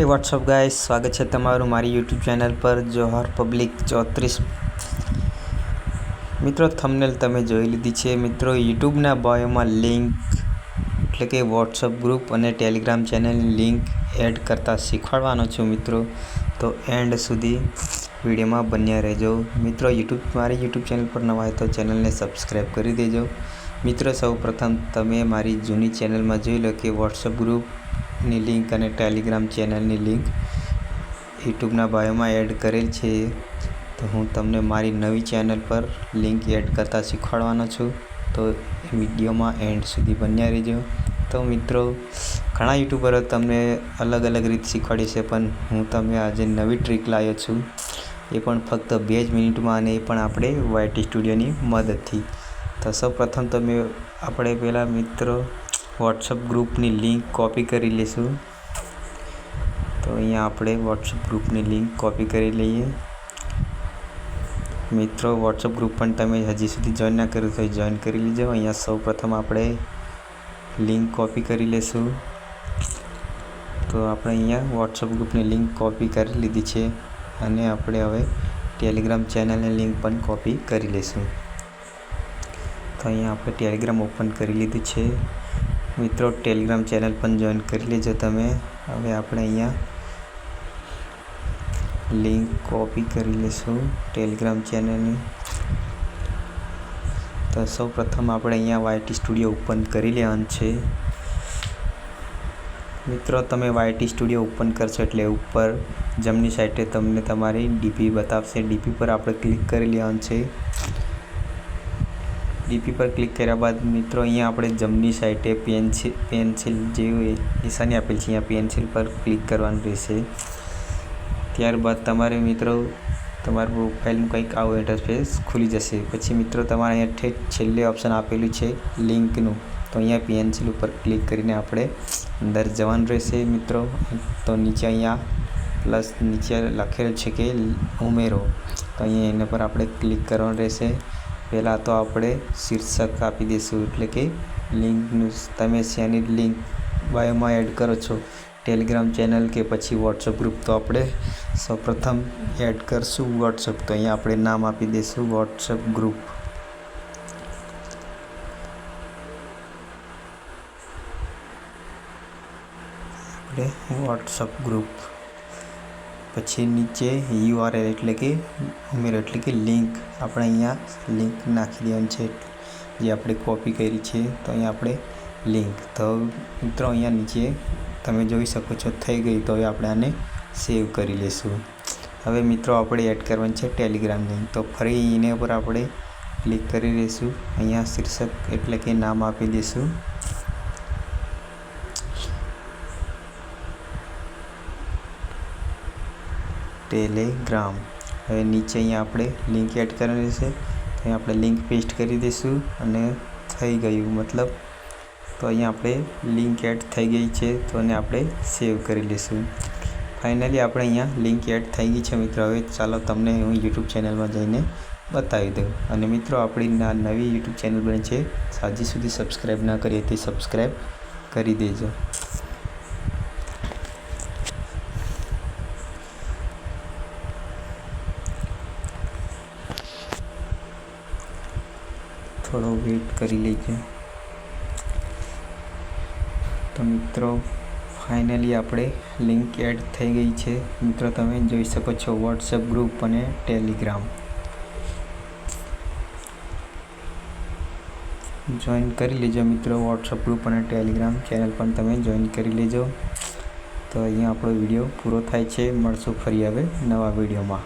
હે WhatsApp guys, સ્વાગત છે તમારું મારી યુટ્યુબ ચેનલ પર જોહર પબ્લિક 34। મિત્રો, થંબનેલ તમે જોઈ લીધી છે। મિત્રો, યુટ્યુબના બાયોમાં લિંક એટલે કે વોટ્સઅપ ગ્રુપ અને ટેલિગ્રામ ચેનલની લિંક એડ કરતાં શીખવાડવાનો છું મિત્રો, તો એન્ડ સુધી વિડીયોમાં બન્યા રહેજો। મિત્રો, મારી યુટ્યુબ ચેનલ પર નવા હોય તો ચેનલને સબસ્ક્રાઈબ કરી દેજો। મિત્રો, સૌપ્રથમ તમે મારી જૂની ચેનલમાં જોઈ લો કે વોટ્સઅપ ગ્રુપની લિંક અને ટેલિગ્રામ ચેનલની લિંક યુટ્યુબના બાયોમાં એડ કરેલ છે। તો હું તમને મારી નવી ચેનલ પર લિંક એડ કરતાં શીખવાડવાનો છું, તો વિડીયોમાં એન્ડ સુધી બન્યા રહેજો। તો મિત્રો, ઘણા યુટ્યુબરો તમને અલગ અલગ રીત શીખવાડી છે, પણ હું તમને આજે નવી ટ્રીક લાવ્યો છું, એ પણ ફક્ત 2 જ મિનિટમાં, અને એ પણ આપણે YT સ્ટુડિયોની મદદથી। તો સૌપ્રથમ આપણે પહેલાં મિત્રો વોટ્સઅપ ગ્રુપની લિંક કોપી કરી લઈશું। તો અહીંયા આપણે વોટ્સઅપ ગ્રુપની લિંક કોપી કરી લઈએ। મિત્રો, વોટ્સઅપ ગ્રુપ પણ તમે હજી સુધી જોઈન ના કર્યું તો જોઈન કરી લેજો। અહીંયા સૌપ્રથમ આપણે લિંક કોપી કરી લઈશું। તો આપણે અહીંયા વોટ્સઅપ ગ્રુપની લિંક કોપી કરી લીધી છે, અને આપણે હવે ટેલિગ્રામ ચેનલની લિંક પણ કોપી કરી લઈશું। તો અહીંયા આપણે ટેલિગ્રામ ઓપન કરી લીધું છે। મિત્રો, ટેલિગ્રામ ચેનલ પણ જોઈન કરી લેજો તમે। હવે આપણે અહીંયા લિંક કોપી કરી લઈશું ટેલિગ્રામ ચેનલની। તો સૌપ્રથમ આપણે અહીંયા YT સ્ટુડિયો ઓપન કરી લેવાનું છે। મિત્રો, તમે YT સ્ટુડિયો ઓપન કરશો એટલે ઉપર જમણી સાઈડે તમને તમારી ડીપી બતાવશે। ડીપી પર આપણે ક્લિક કરી લેવાનું છે। ડીપી પર ક્લિક કર્યા બાદ મિત્રો અહીંયા આપણે જમણી સાઈડે પેન્સિલ જેવી નિશાની આપેલ છે, અહીંયા પેન્સિલ પર ક્લિક કરવાનું રહેશે। ત્યારબાદ તમારે મિત્રો તમારું પ્રોફાઇલનું કંઈક આવું ઇન્ટરફેસ ખુલી જશે। પછી મિત્રો તમારે અહીંયા છેલ્લે ઓપ્શન આપેલું છે લિંકનું, તો અહીંયા પેન્સિલ ઉપર ક્લિક કરીને આપણે અંદર જવાનું રહેશે મિત્રો। તો નીચે અહીંયા પ્લસ નીચે લખેલું છે કે ઉમેરો, તો અહીંયા એના પર આપણે ક્લિક કરવાનું રહેશે। પહેલાં તો આપણે શીર્ષક આપી દઈશું, એટલે કે લિંકનું તમે શેની લિંક બાયોમાં એડ કરો છો, ટેલિગ્રામ ચેનલ કે પછી વોટ્સઅપ ગ્રુપ। તો આપણે સૌપ્રથમ એડ કરશું વોટ્સઅપ, તો અહીંયા આપણે નામ આપી દઈશું વોટ્સઅપ ગ્રુપ। આપણે વોટ્સઅપ ગ્રુપ પછી નીચે URL એટલે કે ઉમેરો, એટલે કે લિંક આપણે અહીંયા લિંક નાખી દેવાની છે, જે આપણે કોપી કરી છે। તો અહીંયા આપણે લિંક, તો મિત્રો અહીંયા નીચે તમે જોઈ શકો છો થઈ ગઈ। તો હવે આપણે આને સેવ કરી લઈશું। હવે મિત્રો આપણે એડ કરવાની છે ટેલિગ્રામ લિંક, તો ફરી એના ઉપર આપણે ક્લિક કરી લઈશું। અહીંયા શીર્ષક એટલે કે નામ આપી દઈશું ટેલિગ્રામ। હવે નીચે અહીંયા આપણે લિંક એડ કરવાની છે, તો અહીંયા આપણે લિંક પેસ્ટ કરી દઈશું, અને થઈ ગયું મતલબ, તો અહીંયા આપણે લિંક એડ થઈ ગઈ છે, તો એને આપણે સેવ કરી લઈશું। ફાઇનલી આપણે અહીંયા લિંક એડ થઈ ગઈ છે મિત્રો। હવે ચાલો તમને હું યુટ્યુબ ચેનલમાં જઈને બતાવી દઉં। અને મિત્રો, આપણી નવી યુટ્યુબ ચેનલ બની છે, હજી સુધી સબસ્ક્રાઈબ ના કરી હતી સબસ્ક્રાઈબ કરી દેજો। થોડો વેઇટ કરી લેજો। તો મિત્રો ફાઇનલી આપણે લિંક એડ થઈ ગઈ છે મિત્રો, તમે જોઈ શકો છો વોટ્સએપ ગ્રુપ અને ટેલિગ્રામ। જોઈન કરી લેજો મિત્રો, વોટ્સએપ ગ્રુપ અને ટેલિગ્રામ ચેનલ પણ તમે જોઈન કરી લેજો। તો અહીંયા આપણો વિડીયો પૂરો થાય છે, મળશું ફરી હવે નવા વિડીયોમાં।